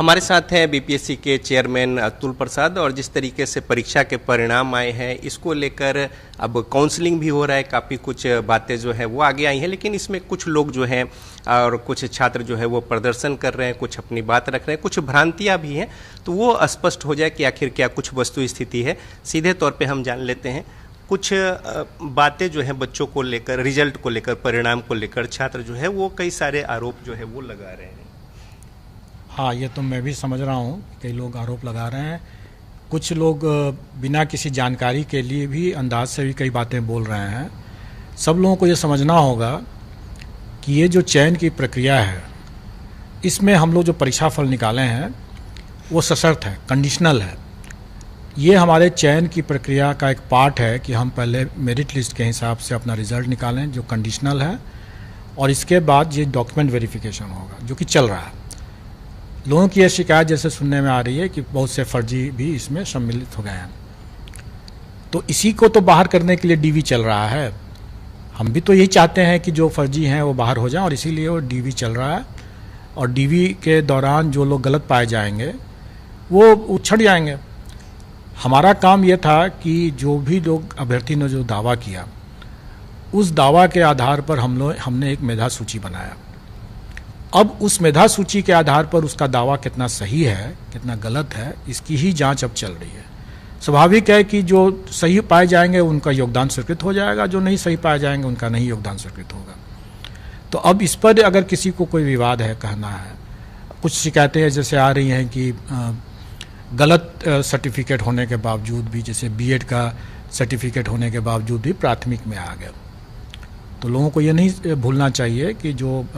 हमारे साथ हैं बीपीएससी के चेयरमैन अतुल प्रसाद। और जिस तरीके से परीक्षा के परिणाम आए हैं, इसको लेकर अब काउंसलिंग भी हो रहा है, काफ़ी कुछ बातें जो है वो आगे आई हैं, लेकिन इसमें कुछ लोग जो हैं और कुछ छात्र जो है वो प्रदर्शन कर रहे हैं, कुछ अपनी बात रख रहे हैं, कुछ भ्रांतियां भी हैं। तो वो स्पष्ट हो जाए कि आखिर क्या कुछ वस्तु स्थिति है। सीधे तौर पर हम जान लेते हैं कुछ बातें जो हैं बच्चों को लेकर, रिजल्ट को लेकर, परिणाम को लेकर छात्र जो है वो कई सारे आरोप जो है वो लगा रहे हैं। हाँ, ये तो मैं भी समझ रहा हूँ, कई लोग आरोप लगा रहे हैं। कुछ लोग बिना किसी जानकारी के लिए भी अंदाज से भी कई बातें बोल रहे हैं। सब लोगों को ये समझना होगा कि ये जो चयन की प्रक्रिया है, इसमें हम लोग जो परीक्षा फल निकाले हैं वो सशर्त है, कंडीशनल है। ये हमारे चयन की प्रक्रिया का एक पार्ट है कि हम पहले मेरिट लिस्ट के हिसाब से अपना रिजल्ट निकालें, जो कंडीशनल है, और इसके बाद ये डॉक्यूमेंट वेरिफिकेशन होगा, जो कि चल रहा है। लोगों की यह शिकायत जैसे सुनने में आ रही है कि बहुत से फर्जी भी इसमें सम्मिलित हो गए हैं, तो इसी को तो बाहर करने के लिए डीवी चल रहा है। हम भी तो यही चाहते हैं कि जो फर्जी हैं वो बाहर हो जाएं, और इसीलिए वो डीवी चल रहा है। और डीवी के दौरान जो लोग गलत पाए जाएंगे वो उछड़ जाएंगे। हमारा काम ये था कि जो भी लोग अभ्यर्थी ने जो दावा किया, उस दावा के आधार पर हमने एक मेधा सूची बनाया। अब उस मेधा सूची के आधार पर उसका दावा कितना सही है, कितना गलत है, इसकी ही जांच अब चल रही है। स्वाभाविक है कि जो सही पाए जाएंगे उनका योगदान स्वीकृत हो जाएगा, जो नहीं सही पाए जाएंगे उनका नहीं योगदान स्वीकृत होगा। तो अब इस पर अगर किसी को कोई विवाद है, कहना है, कुछ शिकायतें जैसे आ रही हैं कि गलत सर्टिफिकेट होने के बावजूद भी, जैसे बीएड का सर्टिफिकेट होने के बावजूद भी प्राथमिक में आ गया। तो लोगों को ये नहीं भूलना चाहिए कि जो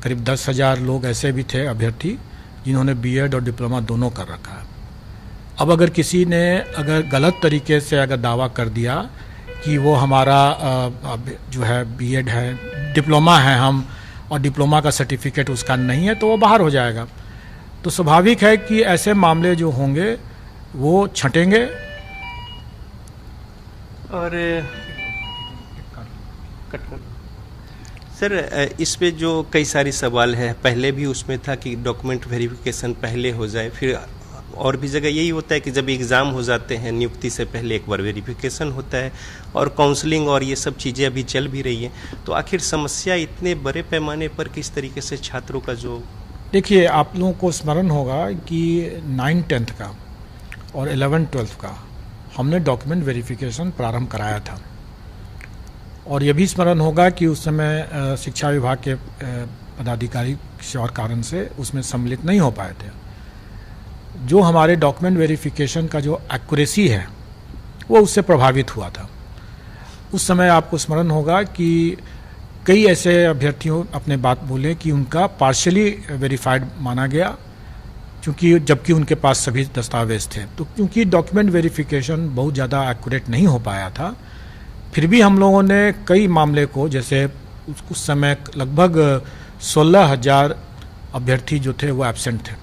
करीब 10,000 लोग ऐसे भी थे अभ्यर्थी जिन्होंने बीएड और डिप्लोमा दोनों कर रखा है। अब अगर किसी ने अगर गलत तरीके से अगर दावा कर दिया कि वो हमारा जो है बीएड है, डिप्लोमा है हम, और डिप्लोमा का सर्टिफिकेट उसका नहीं है, तो वो बाहर हो जाएगा। तो स्वाभाविक है कि ऐसे मामले जो होंगे वो छंटेंगे। और सर, इस पे जो कई सारी सवाल है, पहले भी उसमें था कि डॉक्यूमेंट वेरिफिकेशन पहले हो जाए, फिर और भी जगह यही होता है कि जब एग्ज़ाम हो जाते हैं नियुक्ति से पहले एक बार वेरिफिकेशन होता है, और काउंसलिंग और ये सब चीज़ें अभी चल भी रही हैं। तो आखिर समस्या इतने बड़े पैमाने पर किस तरीके से छात्रों का जो, देखिए, आप लोगों को स्मरण होगा कि 9th-10th का और 11th-12th का हमने डॉक्यूमेंट वेरिफिकेशन प्रारंभ कराया था। और यह भी स्मरण होगा कि उस समय शिक्षा विभाग के पदाधिकारी किसी और कारण से उसमें सम्मिलित नहीं हो पाए थे। जो हमारे डॉक्यूमेंट वेरिफिकेशन का जो एक्यूरेसी है वो उससे प्रभावित हुआ था। उस समय आपको स्मरण होगा कि कई ऐसे अभ्यर्थियों अपने बात बोले कि उनका पार्शियली वेरीफाइड माना गया, क्योंकि जबकि उनके पास सभी दस्तावेज थे। तो क्योंकि डॉक्यूमेंट वेरिफिकेशन बहुत ज़्यादा एक्यूरेट नहीं हो पाया था, फिर भी हम लोगों ने कई मामले को, जैसे उस समय लगभग 16,000 अभ्यर्थी जो थे वो एब्सेंट थे।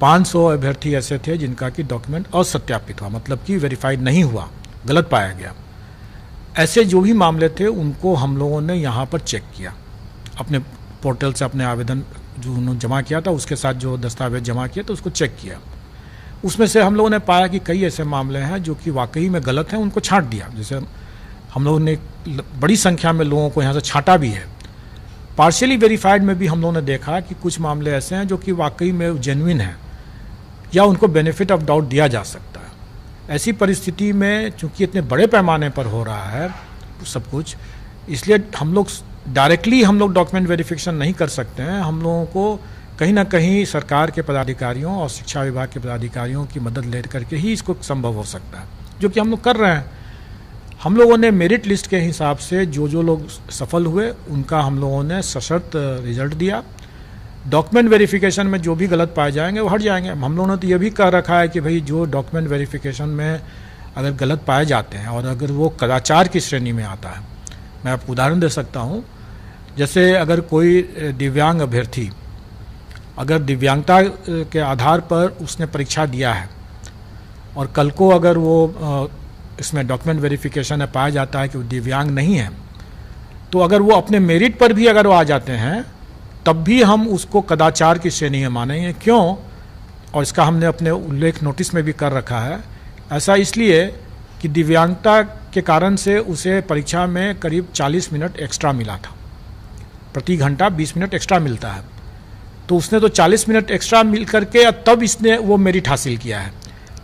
500 अभ्यर्थी ऐसे थे जिनका कि डॉक्यूमेंट असत्यापित हुआ, मतलब कि वेरीफाइड नहीं हुआ, गलत पाया गया। ऐसे जो भी मामले थे उनको हम लोगों ने यहाँ पर चेक किया, अपने पोर्टल से अपने आवेदन जो उन्होंने जमा किया था उसके साथ जो दस्तावेज जमा किया तो उसको चेक किया। उसमें से हम लोगों ने पाया कि कई ऐसे मामले हैं जो कि वाकई में गलत हैं, उनको छांट दिया। जैसे हम लोगों ने बड़ी संख्या में लोगों को यहाँ से छांटा भी है। पार्शियली वेरीफाइड में भी हम लोगों ने देखा कि कुछ मामले ऐसे हैं जो कि वाकई में जेन्युइन हैं या उनको बेनिफिट ऑफ डाउट दिया जा सकता है। ऐसी परिस्थिति में चूंकि इतने बड़े पैमाने पर हो रहा है सब कुछ, इसलिए हम लोग डायरेक्टली डॉक्यूमेंट वेरिफिकेशन नहीं कर सकते हैं। हम लोगों को कहीं ना कहीं सरकार के पदाधिकारियों और शिक्षा विभाग के पदाधिकारियों की मदद ले करके ही इसको संभव हो सकता है, जो कि हम लोग कर रहे हैं। हम लोगों ने मेरिट लिस्ट के हिसाब से जो लोग सफल हुए उनका हम लोगों ने सशर्त रिजल्ट दिया। डॉक्यूमेंट वेरिफिकेशन में जो भी गलत पाए जाएंगे वो हट जाएंगे। हम लोगों ने तो ये भी कह रखा है कि भाई जो डॉक्यूमेंट वेरिफिकेशन में अगर गलत पाए जाते हैं और अगर वो कदाचार की श्रेणी में आता है, मैं आपको उदाहरण दे सकता हूँ। जैसे अगर कोई दिव्यांग अभ्यर्थी अगर दिव्यांगता के आधार पर उसने परीक्षा दिया है और कल को अगर वो इसमें डॉक्यूमेंट वेरिफिकेशन में पाया जाता है कि वो दिव्यांग नहीं है, तो अगर वो अपने मेरिट पर भी अगर वो आ जाते हैं तब भी हम उसको कदाचार की श्रेणी में मानेंगे। क्यों? और इसका हमने अपने उल्लेख नोटिस में भी कर रखा है। ऐसा इसलिए कि दिव्यांगता के कारण से उसे परीक्षा में करीब 40 मिनट एक्स्ट्रा मिला था, प्रति घंटा 20 मिनट एक्स्ट्रा मिलता है। तो उसने तो 40 मिनट एक्स्ट्रा मिल करके तब इसने वो मेरिट हासिल किया है,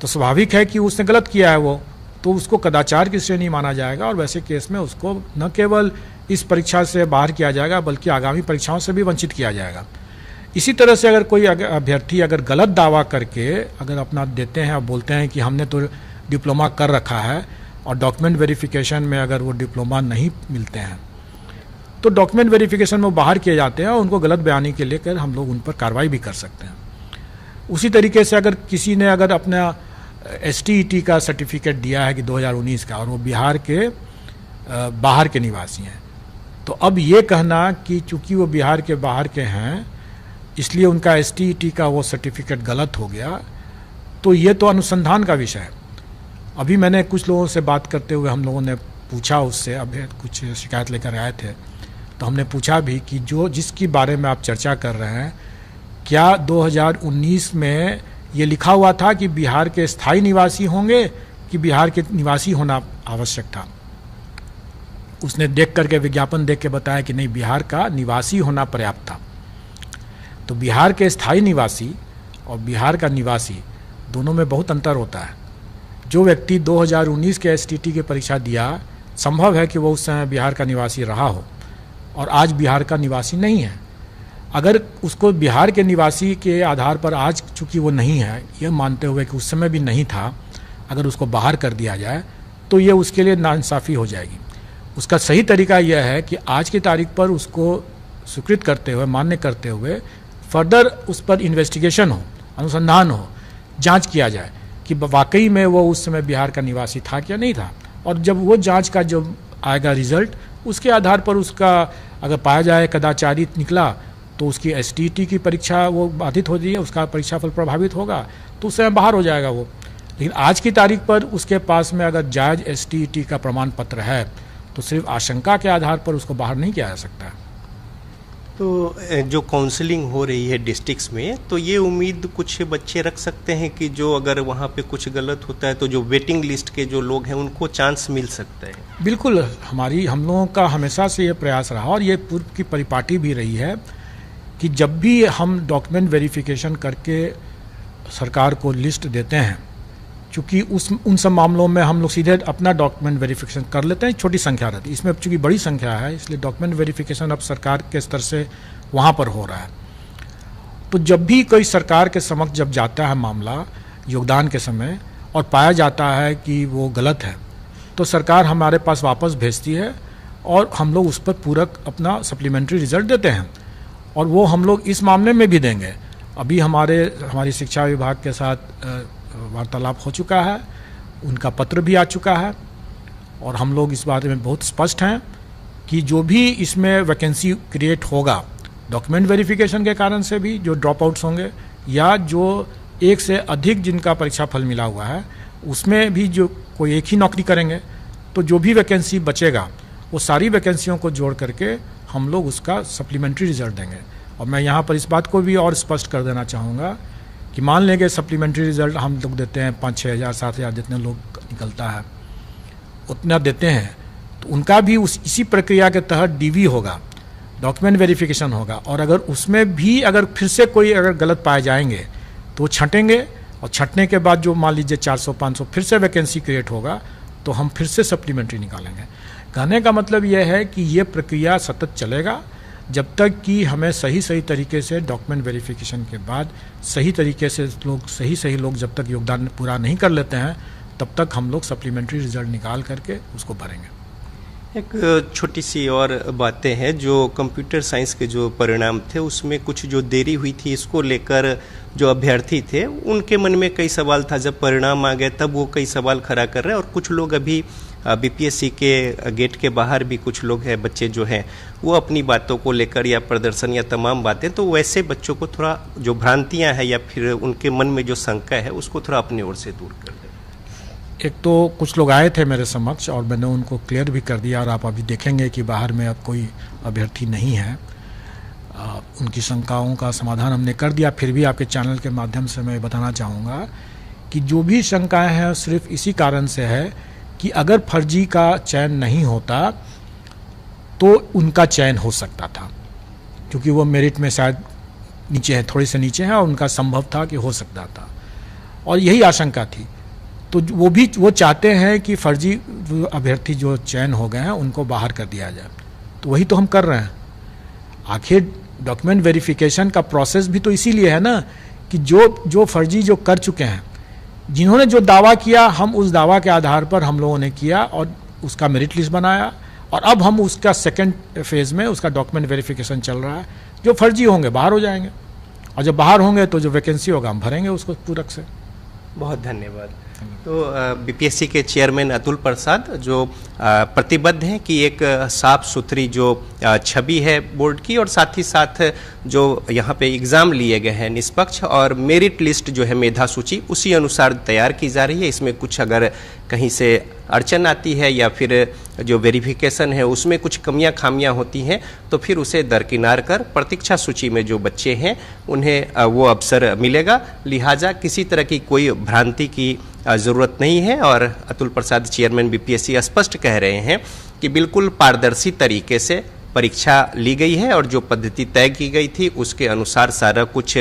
तो स्वाभाविक है कि उसने गलत किया है वो, तो उसको कदाचार की श्रेणी माना जाएगा और वैसे केस में उसको न केवल इस परीक्षा से बाहर किया जाएगा बल्कि आगामी परीक्षाओं से भी वंचित किया जाएगा। इसी तरह से अगर कोई अभ्यर्थी अगर गलत दावा करके अगर अपना देते हैं और बोलते हैं कि हमने तो डिप्लोमा कर रखा है और डॉक्यूमेंट वेरिफिकेशन में अगर वो डिप्लोमा नहीं मिलते हैं तो डॉक्यूमेंट वेरिफिकेशन में वो बाहर किए जाते हैं और उनको गलत बयानी के लेकर हम लोग उन पर कार्रवाई भी कर सकते हैं। उसी तरीके से अगर किसी ने अगर अपना STET का सर्टिफिकेट दिया है कि 2019 का और वो बिहार के बाहर के निवासी हैं, तो अब ये कहना कि चूंकि वो बिहार के बाहर के हैं इसलिए उनका STET का वो सर्टिफिकेट गलत हो गया, तो ये तो अनुसंधान का विषय है। अभी मैंने कुछ लोगों से बात करते हुए हम लोगों ने पूछा उससे, अब कुछ शिकायत लेकर आए थे तो हमने पूछा भी कि जो जिसकी बारे में आप चर्चा कर रहे हैं, क्या 2019 में ये लिखा हुआ था कि बिहार के स्थायी निवासी होंगे कि बिहार के निवासी होना आवश्यक था? उसने देख करके विज्ञापन देख के बताया कि नहीं, बिहार का निवासी होना पर्याप्त था। तो बिहार के स्थायी निवासी और बिहार का निवासी दोनों में बहुत अंतर होता है। जो व्यक्ति 2019 के STET की परीक्षा दिया, संभव है कि वो उस समय बिहार का निवासी रहा हो और आज बिहार का निवासी नहीं है। अगर उसको बिहार के निवासी के आधार पर आज चूंकि वो नहीं है, ये मानते हुए कि उस समय भी नहीं था, अगर उसको बाहर कर दिया जाए तो ये उसके लिए नाइंसाफ़ी हो जाएगी। उसका सही तरीका यह है कि आज की तारीख पर उसको स्वीकृत करते हुए, मान्य करते हुए फर्दर उस पर इन्वेस्टिगेशन हो, अनुसंधान हो, जांच किया जाए कि वाकई में वो उस समय बिहार का निवासी था क्या नहीं था। और जब वो जांच का जो आएगा रिजल्ट, उसके आधार पर उसका अगर पाया जाए कदाचारी निकला तो उसकी STET की परीक्षा वो बाधित हो रही है, उसका परीक्षाफल प्रभावित होगा, तो उस समय बाहर हो जाएगा वो। लेकिन आज की तारीख पर उसके पास में अगर जायज़ STET का प्रमाण पत्र है तो सिर्फ आशंका के आधार पर उसको बाहर नहीं किया जा सकता। तो जो काउंसलिंग हो रही है डिस्ट्रिक्ट्स में, तो ये उम्मीद कुछ बच्चे रख सकते हैं कि जो अगर वहाँ पे कुछ गलत होता है तो जो वेटिंग लिस्ट के जो लोग हैं उनको चांस मिल सकता है? बिल्कुल, हम लोगों का हमेशा से ये प्रयास रहा और ये पूर्व की परिपाटी भी रही है कि जब भी हम डॉक्यूमेंट वेरिफिकेशन करके सरकार को लिस्ट देते हैं, चूँकि उन सब मामलों में हम लोग सीधे अपना डॉक्यूमेंट वेरिफिकेशन कर लेते हैं, छोटी संख्या रहती है। इसमें चूँकि बड़ी संख्या है इसलिए डॉक्यूमेंट वेरिफिकेशन अब सरकार के स्तर से वहाँ पर हो रहा है। तो जब भी कोई सरकार के समक्ष जब जाता है मामला योगदान के समय और पाया जाता है कि वो गलत है, तो सरकार हमारे पास वापस भेजती है और हम लोग उस पर पूरक अपना सप्लीमेंट्री रिजल्ट देते हैं। और वो हम लोग इस मामले में भी देंगे। अभी हमारी शिक्षा विभाग के साथ वार्तालाप हो चुका है, उनका पत्र भी आ चुका है और हम लोग इस बारे में बहुत स्पष्ट हैं कि जो भी इसमें वैकेंसी क्रिएट होगा डॉक्यूमेंट वेरिफिकेशन के कारण से भी, जो ड्रॉप आउट्स होंगे या जो एक से अधिक जिनका परीक्षा फल मिला हुआ है उसमें भी जो कोई एक ही नौकरी करेंगे, तो जो भी वैकेंसी बचेगा वो सारी वैकेंसियों को जोड़ करके हम लोग उसका सप्लीमेंट्री रिजल्ट देंगे। और मैं यहाँ पर इस बात को भी और स्पष्ट कर देना चाहूँगा कि मान लेंगे सप्लीमेंट्री रिजल्ट हम लोग देते हैं 5-6 हज़ार 7 हज़ार जितने लोग निकलता है उतना देते हैं, तो उनका भी इसी प्रक्रिया के तहत DV होगा, डॉक्यूमेंट वेरिफिकेशन होगा। और अगर उसमें भी अगर फिर से कोई अगर गलत पाए जाएंगे तो छंटेंगे और छंटने के बाद जो मान लीजिए 400-500 फिर से वैकेंसी क्रिएट होगा तो हम फिर से सप्लीमेंट्री निकालेंगे। कहने का मतलब यह है कि ये प्रक्रिया सतत चलेगा जब तक कि हमें सही तरीके से डॉक्यूमेंट वेरिफिकेशन के बाद सही तरीके से सही लोग जब तक योगदान पूरा नहीं कर लेते हैं तब तक हम लोग सप्लीमेंट्री रिजल्ट निकाल करके उसको भरेंगे। एक छोटी सी और बातें हैं, जो कंप्यूटर साइंस के जो परिणाम थे उसमें कुछ जो देरी हुई थी, इसको लेकर जो अभ्यर्थी थे उनके मन में कई सवाल था। जब परिणाम आ गए तब वो कई सवाल खड़ा कर रहे हैं और कुछ लोग अभी BPSC के गेट के बाहर भी कुछ लोग हैं, बच्चे जो हैं वो अपनी बातों को लेकर या प्रदर्शन या तमाम बातें, तो वैसे बच्चों को थोड़ा जो भ्रांतियां हैं या फिर उनके मन में जो शंका है उसको थोड़ा अपनी ओर से दूर कर दें। एक तो कुछ लोग आए थे मेरे समक्ष और मैंने उनको क्लियर भी कर दिया और आप अभी देखेंगे कि बाहर में अब कोई अभ्यर्थी नहीं है। उनकी शंकाओं का समाधान हमने कर दिया। फिर भी आपके चैनल के माध्यम से मैं बताना चाहूँगा कि जो भी शंकाएं हैं सिर्फ इसी कारण से है कि अगर फर्जी का चयन नहीं होता तो उनका चयन हो सकता था, क्योंकि वो मेरिट में शायद नीचे है, थोड़ी से नीचे है, और उनका संभव था कि हो सकता था, और यही आशंका थी। तो वो चाहते हैं कि फर्जी अभ्यर्थी जो चयन हो गए हैं उनको बाहर कर दिया जाए। तो वही तो हम कर रहे हैं। आखिर डॉक्यूमेंट वेरिफिकेशन का प्रोसेस भी तो इसीलिए है ना कि जो फर्जी जो कर चुके हैं, जिन्होंने जो दावा किया, हम उस दावा के आधार पर हम लोगों ने किया और उसका मेरिट लिस्ट बनाया, और अब हम उसका सेकंड फेज में उसका डॉक्यूमेंट वेरिफिकेशन चल रहा है। जो फर्जी होंगे बाहर हो जाएंगे, और जब बाहर होंगे तो जो वैकेंसी होगा हम भरेंगे उसको पूरक से। बहुत धन्यवाद। तो बीपीएससी के चेयरमैन अतुल प्रसाद जो प्रतिबद्ध हैं कि एक साफ सुथरी जो छवि है बोर्ड की, और साथ ही साथ जो यहाँ पे एग्ज़ाम लिए गए हैं निष्पक्ष, और मेरिट लिस्ट जो है मेधा सूची उसी अनुसार तैयार की जा रही है। इसमें कुछ अगर कहीं से अड़चन आती है या फिर जो वेरिफिकेशन है उसमें कुछ कमियां खामियां होती हैं तो फिर उसे दरकिनार कर प्रतीक्षा सूची में जो बच्चे हैं उन्हें वो अवसर मिलेगा। लिहाजा किसी तरह की कोई भ्रांति की ज़रूरत नहीं है, और अतुल प्रसाद चेयरमैन बीपीएससी स्पष्ट कह रहे हैं कि बिल्कुल पारदर्शी तरीके से परीक्षा ली गई है, और जो पद्धति तय की गई थी उसके अनुसार सारा कुछ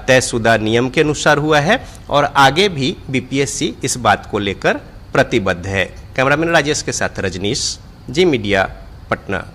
तयशुदा नियम के अनुसार हुआ है, और आगे भी बीपीएससी इस बात को लेकर प्रतिबद्ध है। कैमरामैन राजेश के साथ रजनीश, जी मीडिया, पटना।